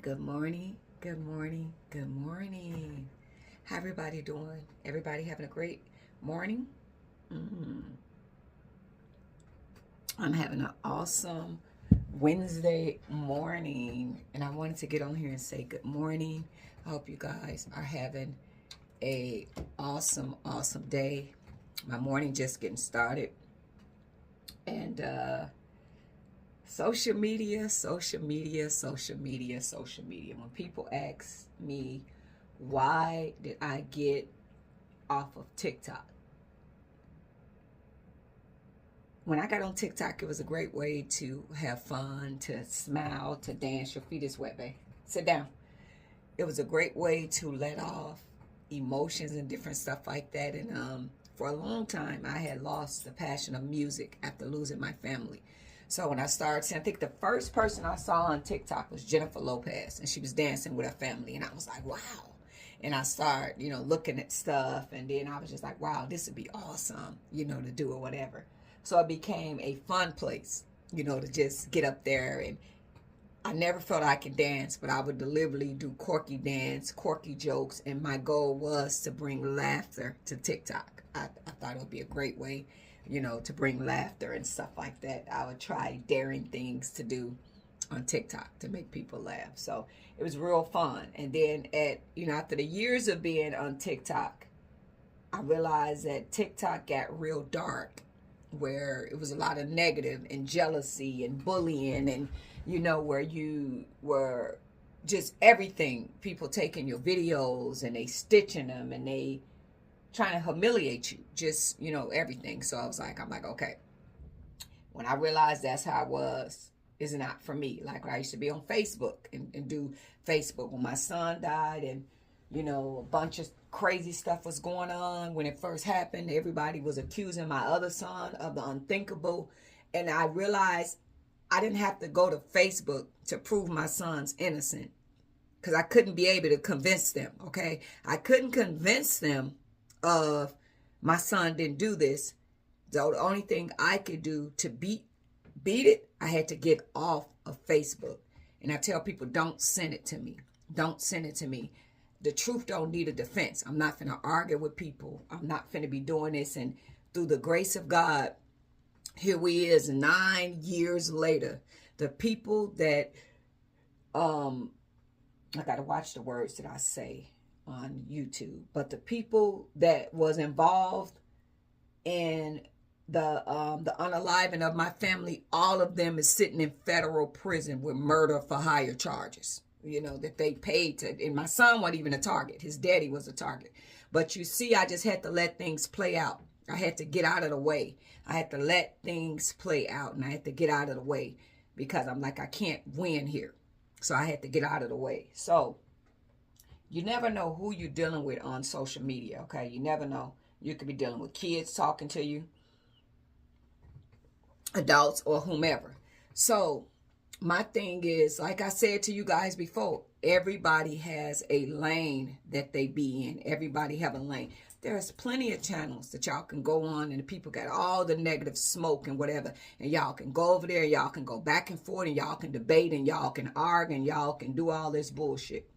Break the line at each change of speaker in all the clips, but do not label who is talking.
Good morning, good morning, good morning. How everybody doing? Everybody having a great morning? Mm. I'm having an awesome Wednesday morning, and I wanted to get on here and say good morning. I hope you guys are having a awesome day. My morning just getting started, and social media, social media, social media, social media. When people ask me, why did I get off of TikTok? When I got on TikTok, it was a great way to have fun, to smile, to dance. Your feet is wet, babe. Sit down. It was a great way to let off emotions and different stuff like that. And for a long time, I had lost the passion of music after losing my family. So when I started seeing, I think the first person I saw on TikTok was Jennifer Lopez, and she was dancing with her family, and I was like, wow. And I started, looking at stuff, and then I was just like, wow, this would be awesome, to do or whatever. So it became a fun place, to just get up there. And I never felt I could dance, but I would deliberately do quirky dance, quirky jokes, and my goal was to bring laughter to TikTok. I thought it would be a great way, to bring laughter and stuff like that. I would try daring things to do on TikTok to make people laugh. So it was real fun. And then after the years of being on TikTok, I realized that TikTok got real dark, where it was a lot of negative and jealousy and bullying, and where you were just everything, people taking your videos and they stitching them and they trying to humiliate you, just everything. So I'm like, okay, when I realized that's how I was, is not for me. Like I used to be on Facebook and do Facebook when my son died, and a bunch of crazy stuff was going on when it first happened. Everybody was accusing my other son of the unthinkable, and I realized I didn't have to go to Facebook to prove my son's innocent, because I couldn't be able to convince them. Okay, I couldn't convince them of my son didn't do this. So the only thing I could do to beat it, I had to get off of Facebook. And I tell people, don't send it to me. Don't send it to me. The truth don't need a defense. I'm not finna argue with people. I'm not finna be doing this. And through the grace of God, here we is 9 years later. The people that I gotta watch the words that I say on YouTube, but the people that was involved in the unaliving of my family, all of them is sitting in federal prison with murder for hire charges, that they paid to. And my son wasn't even a target. His daddy was a target. But you see, I just had to let things play out. I had to get out of the way. I had to let things play out, and I had to get out of the way, because I'm like, I can't win here. So I had to get out of the way. So you never know who you're dealing with on social media, okay? You never know. You could be dealing with kids talking to you, adults, or whomever. So my thing is, like I said to you guys before, everybody has a lane that they be in. Everybody have a lane. There's plenty of channels that y'all can go on, and the people got all the negative smoke and whatever, and y'all can go over there, y'all can go back and forth, and y'all can debate, and y'all can argue, and y'all can do all this bullshit.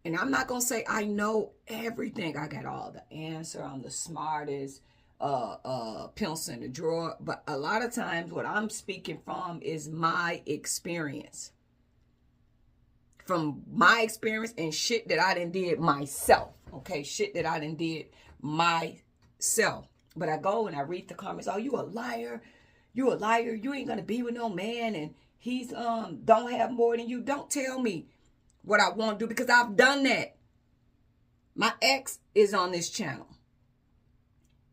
And I'm not gonna say I know everything. I got all the answer. I'm the smartest pencil in the drawer. But a lot of times what I'm speaking from is my experience. From my experience and shit that I done did myself. Okay, shit that I done did myself. But I go and I read the comments. Oh, you a liar. You a liar. You ain't gonna be with no man, and he's don't have more than you. Don't tell me what I want to do, because I've done that. My ex is on this channel.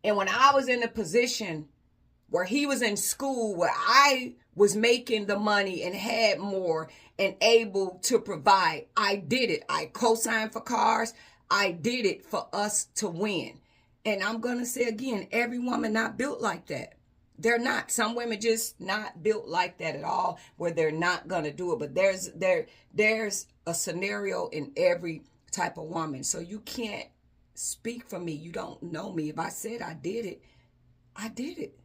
And when I was in a position where he was in school, where I was making the money and had more and able to provide, I did it. I co-signed for cars. I did it for us to win. And I'm going to say again, every woman not built like that. They're not. Some women just not built like that at all, where they're not going to do it. But there's a scenario in every type of woman. So you can't speak for me. You don't know me. If I said I did it, I did it.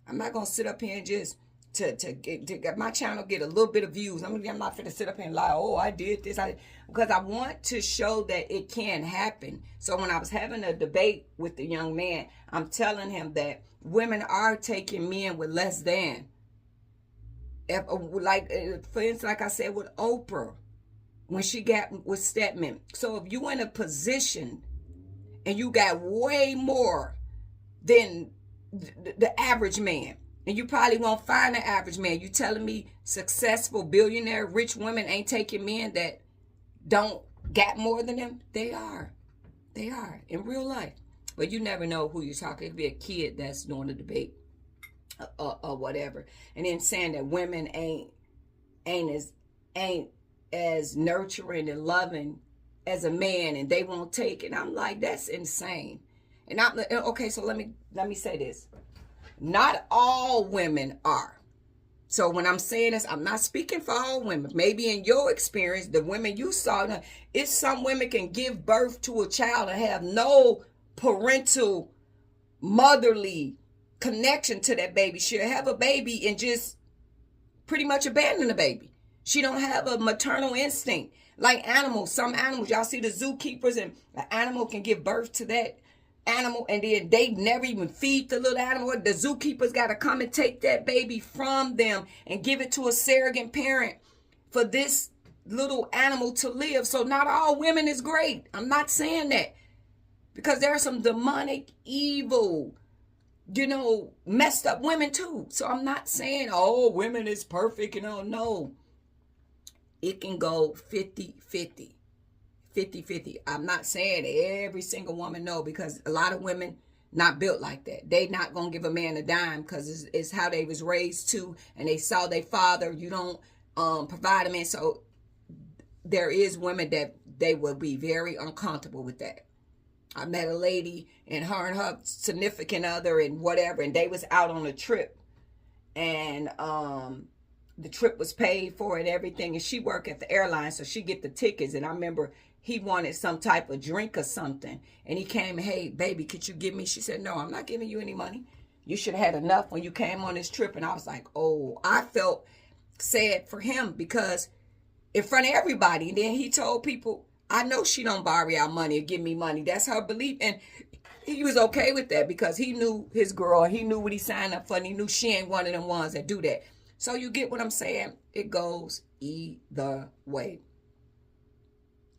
I'm not going to sit up here and just to get my channel get a little bit of views. I'm not finna sit up here and lie, oh, I did this. Because I want to show that it can happen. So when I was having a debate with the young man, I'm telling him that women are taking men with less than. For instance, like I said with Oprah, when she got with Stedman. So if you in a position and you got way more than the average man, and you probably won't find the average man. You telling me successful, billionaire, rich women ain't taking men that don't got more than them? They are. They are in real life. But you never know who you're talking. It could be a kid that's doing the debate or whatever. And then saying that women ain't as nurturing and loving as a man, and they won't take it. And I'm like, that's insane. And okay, so let me say this. Not all women are. So when I'm saying this, I'm not speaking for all women. Maybe in your experience, the women you saw, it's some women can give birth to a child and have no parental, motherly connection to that baby. She'll have a baby and just pretty much abandon the baby. She don't have a maternal instinct. Like animals, some animals, y'all see the zookeepers, and an animal can give birth to that animal, and then they never even feed the little animal. The zookeepers got to come and take that baby from them and give it to a surrogate parent for this little animal to live. So not all women is great. I'm not saying that, because there are some demonic, evil, messed up women too. So I'm not saying, oh, women is perfect. No. It can go 50-50. 50-50. I'm not saying every single woman, no, because a lot of women not built like that. They not going to give a man a dime because it's how they was raised too, and they saw their father. You don't provide a man. So there is women that they will be very uncomfortable with that. I met a lady and her significant other and whatever, and they was out on a trip, and the trip was paid for and everything, and she worked at the airline, so she get the tickets. And I remember he wanted some type of drink or something, and he came, hey, baby, could you give me? She said, no, I'm not giving you any money. You should have had enough when you came on this trip. And I was like, oh, I felt sad for him, because in front of everybody. And then he told people, I know she don't borrow out money or give me money. That's her belief. And he was okay with that, because he knew his girl. He knew what he signed up for, and he knew she ain't one of them ones that do that. So you get what I'm saying? It goes either way.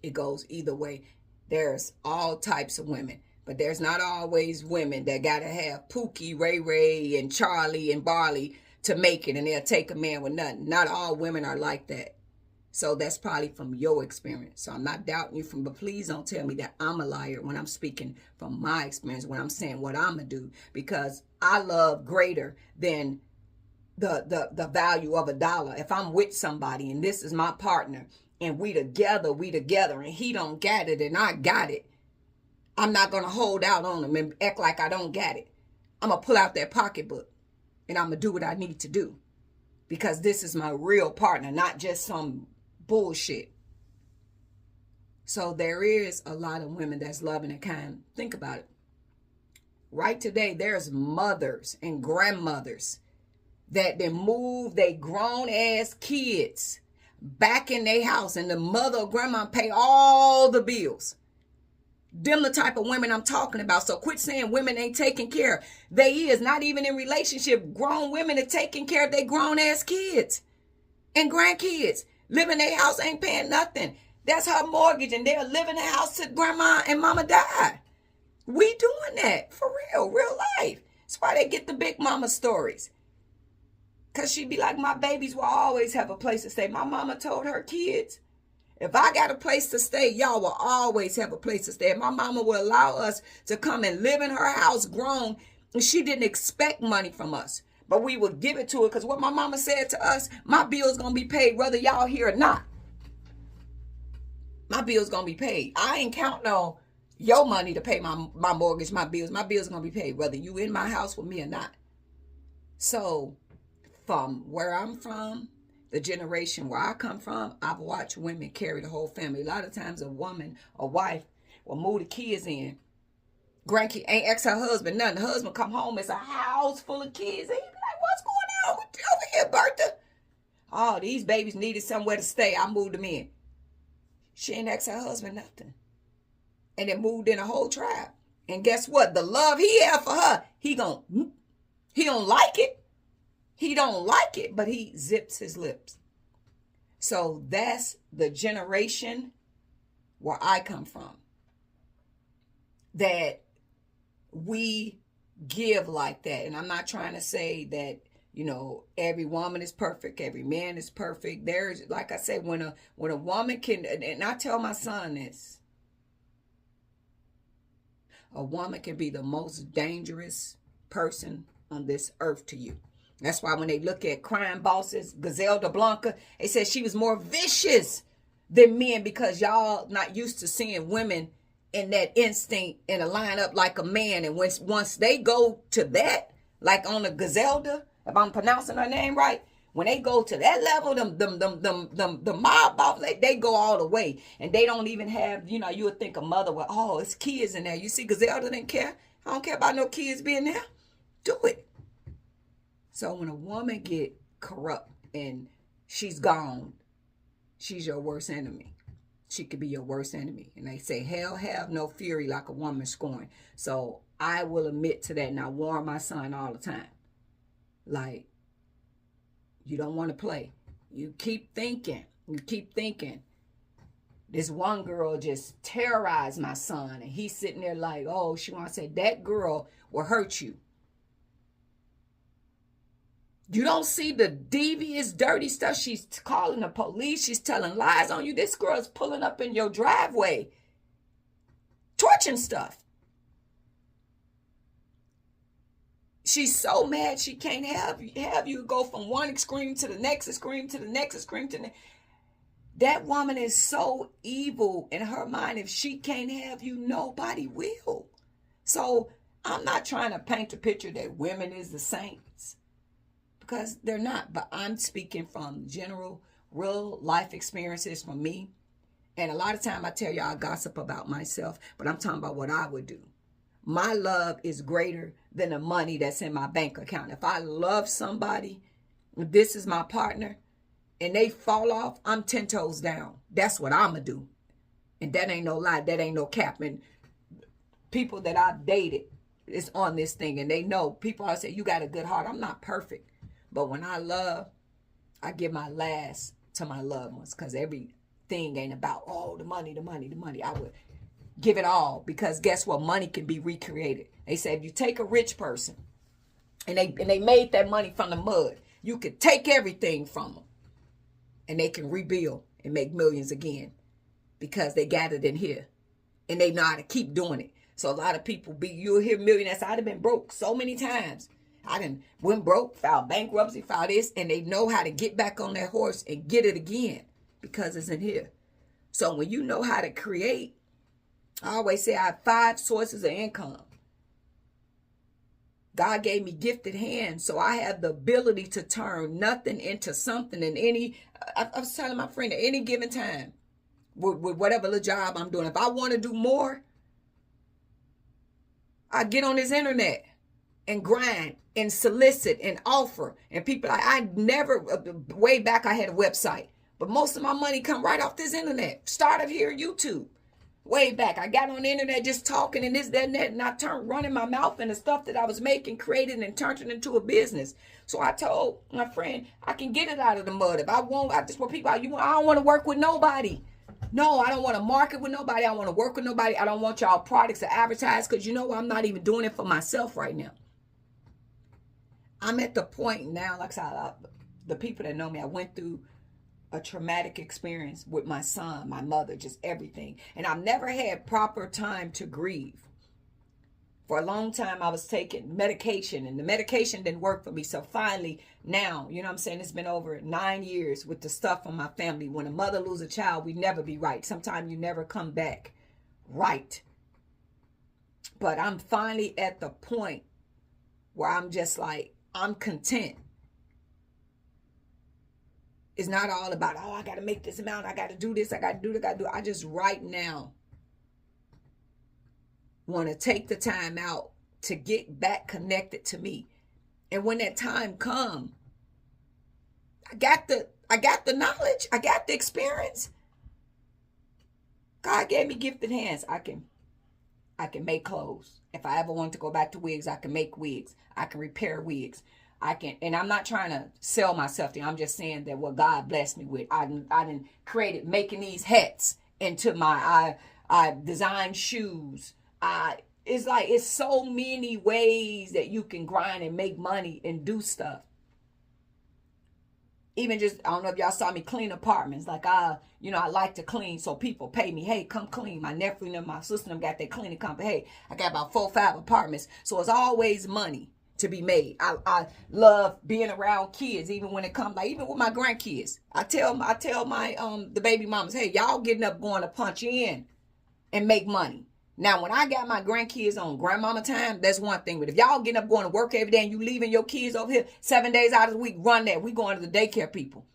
It goes either way. There's all types of women, but there's not always women that got to have Pookie, Ray Ray, and Charlie and Barley to make it, and they'll take a man with nothing. Not all women are like that. So that's probably from your experience. So I'm not doubting you but please don't tell me that I'm a liar when I'm speaking from my experience, when I'm saying what I'm going to do, because I love greater than the value of $1. If I'm with somebody and this is my partner and we together, and he don't got it and I got it, I'm not going to hold out on him and act like I don't got it. I'm going to pull out that pocketbook and I'm going to do what I need to do, because this is my real partner, not just some bullshit. So there is a lot of women that's loving and kind. Think about it. Right today, there's mothers and grandmothers that they move they grown ass kids back in their house, and the mother or grandma pay all the bills. Them the type of women I'm talking about. So quit saying women ain't taking care. They is. Not even in relationship. Grown women are taking care of their grown ass kids and grandkids. Live in their house, ain't paying nothing. That's her mortgage, and they'll live in the house till grandma and mama die. We doing that for real life. That's why they get the big mama stories. Because she be like, my babies will always have a place to stay. My mama told her kids, if I got a place to stay, y'all will always have a place to stay. And my mama will allow us to come and live in her house grown. And she didn't expect money from us, but we would give it to her, because what my mama said to us, my bill's going to be paid whether y'all here or not. My bill's going to be paid. I ain't counting on your money to pay my mortgage, my bills. My bill's going to be paid whether you in my house with me or not. So from where I'm from, the generation where I come from, I've watched women carry the whole family. A lot of times a woman, a wife, will move the kids in. Grandkid ain't ex her husband nothing. The husband come home, it's a house full of kids. And he be like, what's going on over here, Bertha. Oh, these babies needed somewhere to stay. I moved them in. She ain't asked her husband nothing. And it moved in a whole tribe. And guess what? The love he had for her, he don't like it. He don't like it, but he zips his lips. So that's the generation where I come from. That we give like that. And I'm not trying to say that, every woman is perfect, every man is perfect. There's, like I said, when a woman can, and I tell my son this, a woman can be the most dangerous person on this earth to you. That's why when they look at crime bosses, Griselda Blanco, they said she was more vicious than men because y'all not used to seeing women in that instinct in a lineup like a man. And once they go to that, like on the Griselda, if I'm pronouncing her name right, when they go to that level, the mob bosses, they go all the way. And they don't even have, you would think a mother would, oh, it's kids in there. You see, Griselda didn't care. I don't care about no kids being there. Do it. So when a woman get corrupt and she's gone, she's your worst enemy. She could be your worst enemy. And they say, hell have no fury like a woman scorned. So I will admit to that. And I warn my son all the time. Like, you don't want to play. You keep thinking. This one girl just terrorized my son. And he's sitting there like, oh, she wants to say, that girl will hurt you. You don't see the devious, dirty stuff. She's calling the police. She's telling lies on you. This girl's pulling up in your driveway, torching stuff. She's so mad she can't have you go from one extreme to the next extreme to the next extreme to the next. That woman is so evil in her mind. If she can't have you, nobody will. So I'm not trying to paint a picture that women is the saints. Because they're not, but I'm speaking from general, real life experiences from me. And a lot of time I tell you I gossip about myself, but I'm talking about what I would do. My love is greater than the money that's in my bank account. If I love somebody, this is my partner, and they fall off, I'm 10 toes down. That's what I'm going to do. And that ain't no lie. That ain't no cap. And people that I've dated is on this thing, and they know. People always say, you got a good heart. I'm not perfect. But when I love, I give my last to my loved ones because everything ain't about, oh, the money. I would give it all because guess what? Money can be recreated. They say if you take a rich person and they made that money from the mud, you could take everything from them and they can rebuild and make millions again because they got it in here and they know how to keep doing it. So a lot of people you'll hear millionaires. I'd have been broke so many times. I done went broke, filed bankruptcy, filed this, and they know how to get back on that horse and get it again because it's in here. So when you know how to create, I always say I have 5 sources of income. God gave me gifted hands, so I have the ability to turn nothing into something I was telling my friend, at any given time, with whatever little job I'm doing, if I want to do more, I get on this internet and grind and solicit and offer. And people, I never, way back I had a website, but most of my money come right off this internet. Started here, YouTube. Way back, I got on the internet just talking and this, that, and that, and I turned running my mouth and the stuff that I was making, created and turned it into a business. So I told my friend, I can get it out of the mud. If I want, I just want people, I don't want to work with nobody. No, I don't want to market with nobody. I don't want to work with nobody. I don't want y'all products to advertise because I'm not even doing it for myself right now. I'm at the point now, like I said, the people that know me, I went through a traumatic experience with my son, my mother, just everything. And I've never had proper time to grieve. For a long time, I was taking medication, and the medication didn't work for me. So finally, now, it's been over 9 years with the stuff from my family. When a mother loses a child, we never be right. Sometimes you never come back right. But I'm finally at the point where I'm just like, I'm content. It's not all about, I got to make this amount. I got to do this. I got to do that. I just right now want to take the time out to get back connected to me. And when that time comes, I got the knowledge. I got the experience. God gave me gifted hands. I can make clothes. If I ever want to go back to wigs, I can make wigs. I can repair wigs. I can, and I'm not trying to sell myself to you. I'm just saying that what God blessed me with. I didn't created making these hats into I designed shoes. It's like, it's so many ways that you can grind and make money and do stuff. Even just, I don't know if y'all saw me clean apartments. Like, I like to clean, so people pay me. Hey, come clean. My nephew and my sister and them got that cleaning company. Hey, I got about 4 or 5 apartments. So it's always money to be made. I love being around kids, even when it comes, like, even with my grandkids. I tell my the baby mamas, hey, y'all getting up going to punch in and make money. Now, when I got my grandkids on grandmama time, that's one thing. But if y'all getting up going to work every day and you leaving your kids over here 7 days out of the week, run that. We going to the daycare people.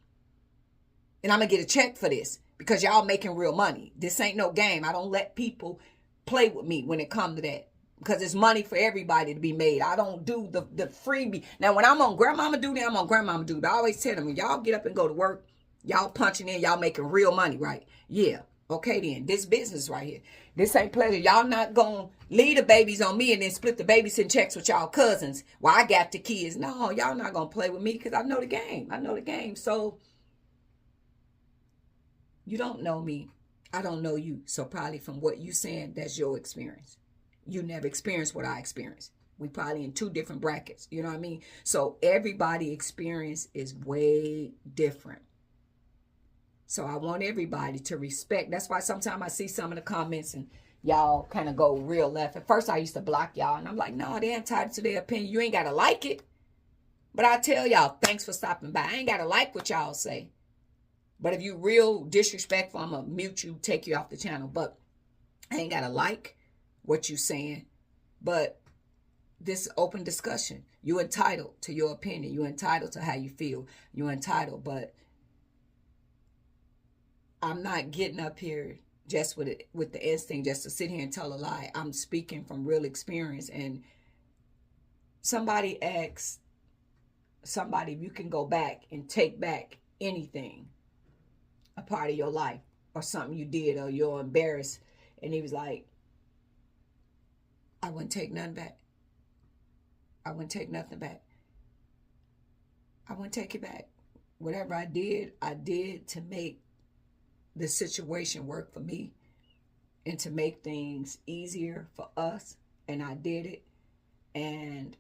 And I'm going to get a check for this because y'all making real money. This ain't no game. I don't let people play with me when it comes to that because it's money for everybody to be made. I don't do the freebie. Now, when I'm on grandmama duty, I'm on grandmama duty. I always tell them, when y'all get up and go to work, y'all punching in, y'all making real money, right? Yeah. Okay, then. This business right here. This ain't pleasure. Y'all not going to leave the babies on me and then split the babysitting checks with y'all cousins while I got the kids. No, y'all not going to play with me because I know the game. I know the game. So, you don't know me. I don't know you. So, probably from what you saying, that's your experience. You never experienced what I experienced. We probably in 2 different brackets. You know what I mean? So, everybody's experience is way different. So I want everybody to respect. That's why sometimes I see some of the comments and y'all kind of go real left. At first I used to block y'all and I'm like, no, they're entitled to their opinion. You ain't got to like it. But I tell y'all, thanks for stopping by. I ain't got to like what y'all say. But if you real disrespectful, I'm going to mute you, take you off the channel. But I ain't got to like what you saying. But this open discussion, you entitled to your opinion. You entitled to how you feel. You entitled, but I'm not getting up here just with the instinct just to sit here and tell a lie. I'm speaking from real experience. And somebody asked somebody if you can go back and take back anything, a part of your life or something you did or you're embarrassed. And he was like, I wouldn't take nothing back. I wouldn't take nothing back. I wouldn't take it back. Whatever I did to make the situation work for me and to make things easier for us. And I did it. And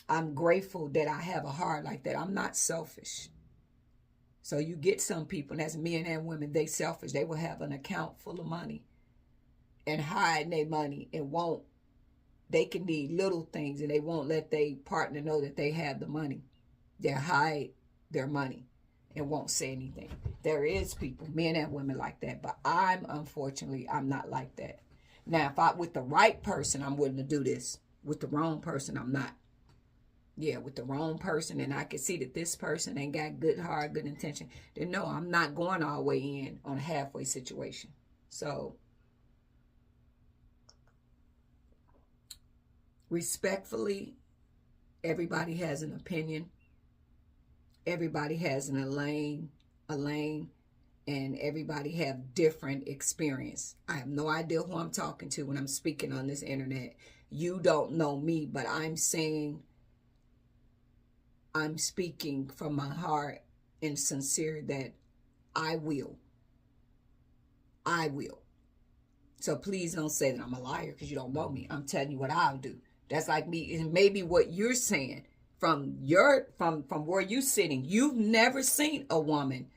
I'm grateful that I have a heart like that. I'm not selfish. So you get some people, and that's men and women, they selfish. They will have an account full of money and hide their money and they can need little things and they won't let their partner know that they have the money. They'll hide their money and won't say anything. There is people, men and women like that, but unfortunately, I'm not like that. Now, if with the right person, I'm willing to do this. With the wrong person, I'm not. Yeah, with the wrong person, and I can see that this person ain't got good heart, good intention, then no, I'm not going all the way in on a halfway situation. So, respectfully, everybody has an opinion. Everybody has a lane, and everybody have different experience. I have no idea who I'm talking to when I'm speaking on this internet. You don't know me, but I'm saying I'm speaking from my heart and sincere that I will. So please don't say that I'm a liar because you don't know me. I'm telling you what I'll do. That's like me, and maybe what you're saying. From where you're sitting, you've never seen a woman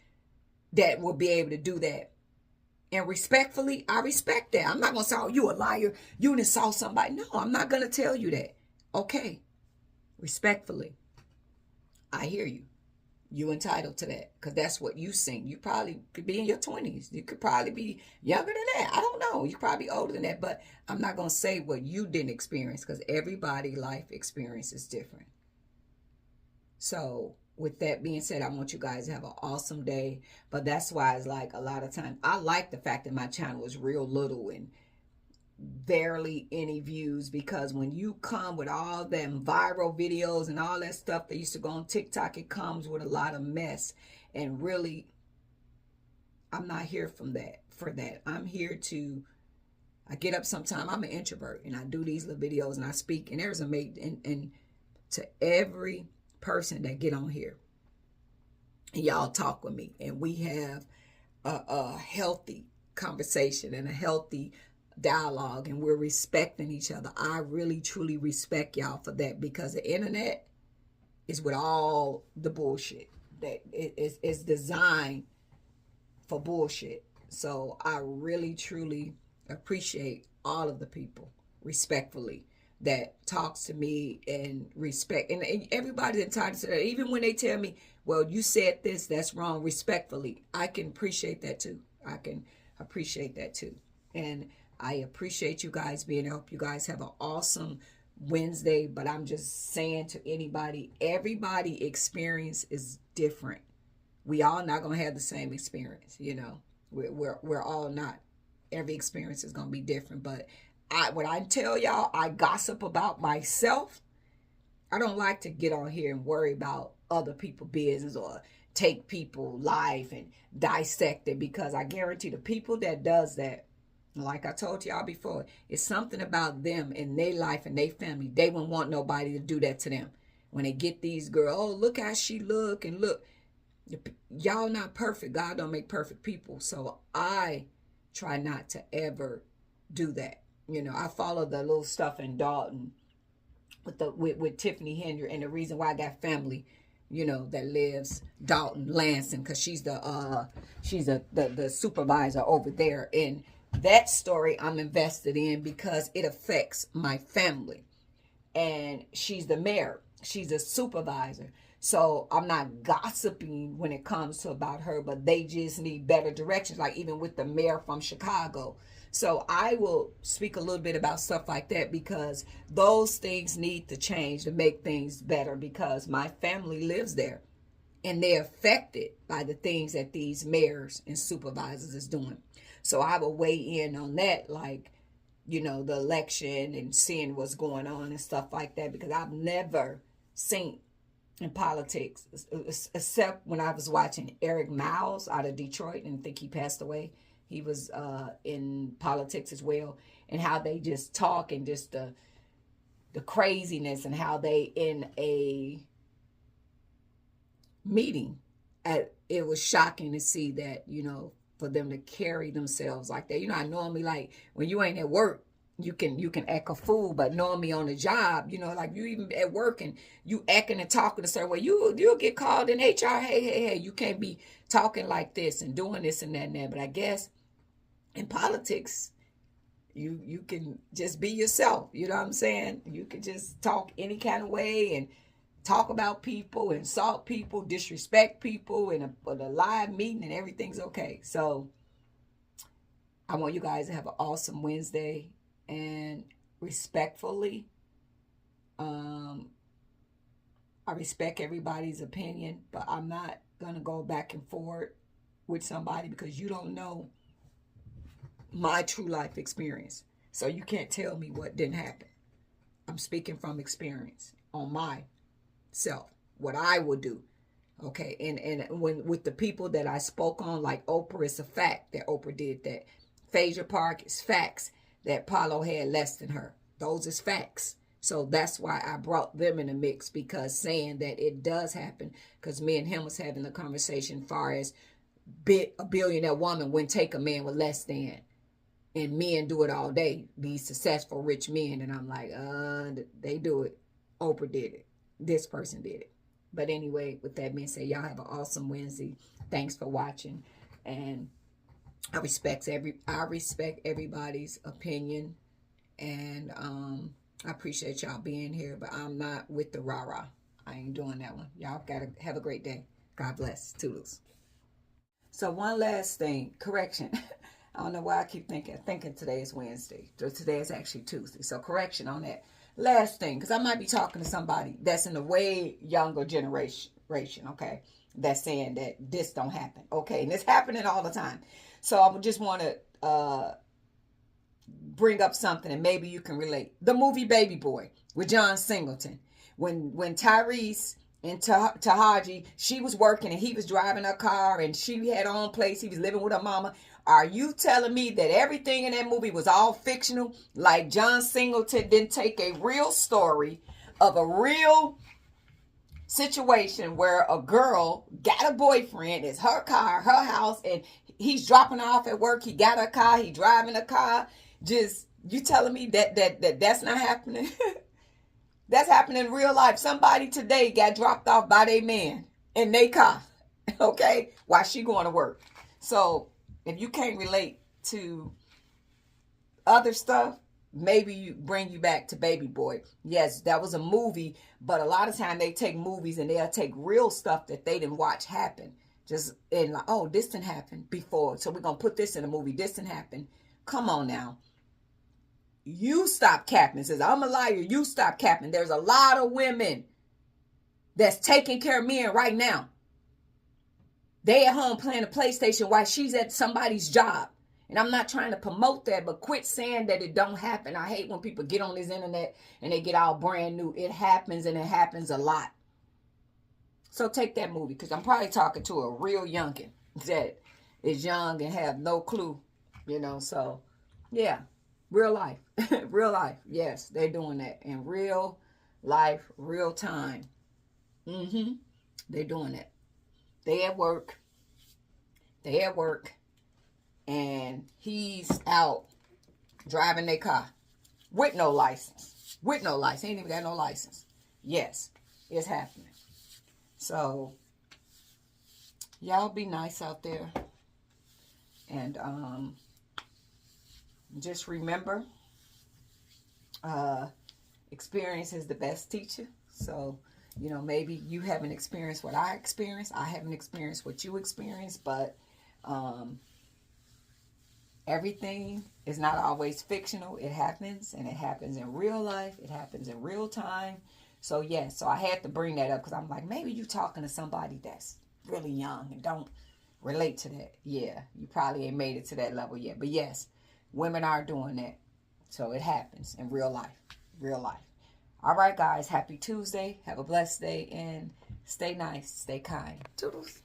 that will be able to do that. And respectfully, I respect that. I'm not going to say, oh, you a liar. You didn't saw somebody. No, I'm not going to tell you that. Okay. Respectfully, I hear you. You entitled to that because that's what you seen. You probably could be in your 20s. You could probably be younger than that. I don't know. You could probably be older than that. But I'm not going to say what you didn't experience because everybody's life experience is different. So with that being said, I want you guys to have an awesome day. But that's why it's like a lot of times I like the fact that my channel is real little and barely any views, because when you come with all them viral videos and all that stuff that used to go on TikTok, it comes with a lot of mess. And really, I'm not here for that. I'm here to, I get up sometime, I'm an introvert, and I do these little videos and I speak, and there's a mate, and to every person that get on here, and y'all talk with me, and we have a healthy conversation and a healthy dialogue, and we're respecting each other. I really truly respect y'all for that, because the internet is with all the bullshit that is designed for bullshit. So I really truly appreciate all of the people, respectfully, that talks to me and respect, and everybody's entitled to that. Even when they tell me, well, you said this, that's wrong, respectfully, I can appreciate that too. I can appreciate that too. And I appreciate you guys being here. I hope you guys have an awesome Wednesday. But I'm just saying to anybody, everybody experience is different. We all not gonna have the same experience, you know. We're all not. Every experience is gonna be different. But when I tell y'all I gossip about myself, I don't like to get on here and worry about other people's business or take people's life and dissect it, because I guarantee the people that does that, like I told y'all before, it's something about them and their life and their family. They wouldn't want nobody to do that to them. When they get these girls, oh, look how she look, and look, y'all not perfect. God don't make perfect people. So I try not to ever do that. You know, I follow the little stuff in Dalton with Tiffany Henry, and the reason why I got family, you know, that lives Dalton Lansing, because she's the supervisor over there. And that story I'm invested in because it affects my family. And she's the mayor. She's a supervisor. So I'm not gossiping when it comes to about her, but they just need better directions, like even with the mayor from Chicago. So I will speak a little bit about stuff like that, because those things need to change to make things better, because my family lives there and they're affected by the things that these mayors and supervisors is doing. So I will weigh in on that, like, you know, the election and seeing what's going on and stuff like that, because I've never seen in politics, except when I was watching Eric Miles out of Detroit, and I think he passed away. He was in politics as well, and how they just talk, and just the craziness, and how they in a meeting, it was shocking to see that, you know, for them to carry themselves like that. You know, I normally, like, when you ain't at work, you can act a fool, but normally on the job, you know, like you even at work and you acting and talking a certain way, you'll get called in HR. Hey, you can't be talking like this and doing this and that and that. But I guess in politics, you can just be yourself. You know what I'm saying? You can just talk any kind of way and talk about people, insult people, disrespect people in a live meeting, and everything's okay. So I want you guys to have an awesome Wednesday. And respectfully, I respect everybody's opinion, but I'm not going to go back and forth with somebody, because you don't know my true life experience. So you can't tell me what didn't happen. I'm speaking from experience on myself, what I would do. Okay. And when with the people that I spoke on, like Oprah, it's a fact that Oprah did that. Phaedra Park, is facts that Paulo had less than her. Those is facts. So that's why I brought them in the mix, because saying that it does happen, because me and him was having a conversation far as a billionaire woman wouldn't take a man with less than, and men do it all day, these successful rich men. And I'm like, they do it. Oprah did it. This person did it. But anyway, with that being said, y'all have an awesome Wednesday. Thanks for watching. And I respect everybody's opinion, and I appreciate y'all being here, but I'm not with the rah-rah. I ain't doing that one. Y'all gotta have a great day. God bless. Toodles. So one last thing, correction. I don't know why I keep thinking today is Wednesday. Today is actually Tuesday. So correction on that. Last thing, because I might be talking to somebody that's in a way younger generation, okay, that's saying that this don't happen. Okay, and it's happening all the time. So I would just want to bring up something and maybe you can relate. The movie Baby Boy with John Singleton. When Tyrese and Tahaji, she was working and he was driving her car and she had her own place. He was living with her mama. Are you telling me that everything in that movie was all fictional? Like John Singleton didn't take a real story of a real situation where a girl got a boyfriend, it's her car, her house, and he's dropping her off at work. He got her car, he driving a car. Just, you telling me that's not happening? That's happening in real life. Somebody today got dropped off by their man in their car, okay, while she going to work. So if you can't relate to other stuff, maybe you bring you back to Baby Boy. Yes, that was a movie, but a lot of time they take movies and they'll take real stuff that they didn't watch happen. Just in like, oh, this didn't happen before, so we're gonna put this in a movie. This didn't happen. Come on now. You stop capping. Says, I'm a liar. You stop capping. There's a lot of women that's taking care of men right now. They at home playing a PlayStation while she's at somebody's job. And I'm not trying to promote that, but quit saying that it don't happen. I hate when people get on this internet and they get all brand new. It happens, and it happens a lot. So take that movie, because I'm probably talking to a real youngin' that is young and have no clue, you know. So, yeah, real life. Real life. Yes, they're doing that in real life, real time. They're doing it. They at work. And he's out driving their car with no license. With no license. He ain't even got no license. Yes, it's happening. So, y'all be nice out there. And just remember, experience is the best teacher. So, you know, maybe you haven't experienced what I experienced. I haven't experienced what you experienced. But everything is not always fictional. It happens, and it happens in real life. It happens in real time. So, yes, so I had to bring that up because I'm like, maybe you're talking to somebody that's really young and don't relate to that. Yeah, you probably ain't made it to that level yet. But, yes, women are doing that. So, it happens in real life. Real life. All right, guys, happy Tuesday. Have a blessed day, and stay nice, stay kind. Toodles.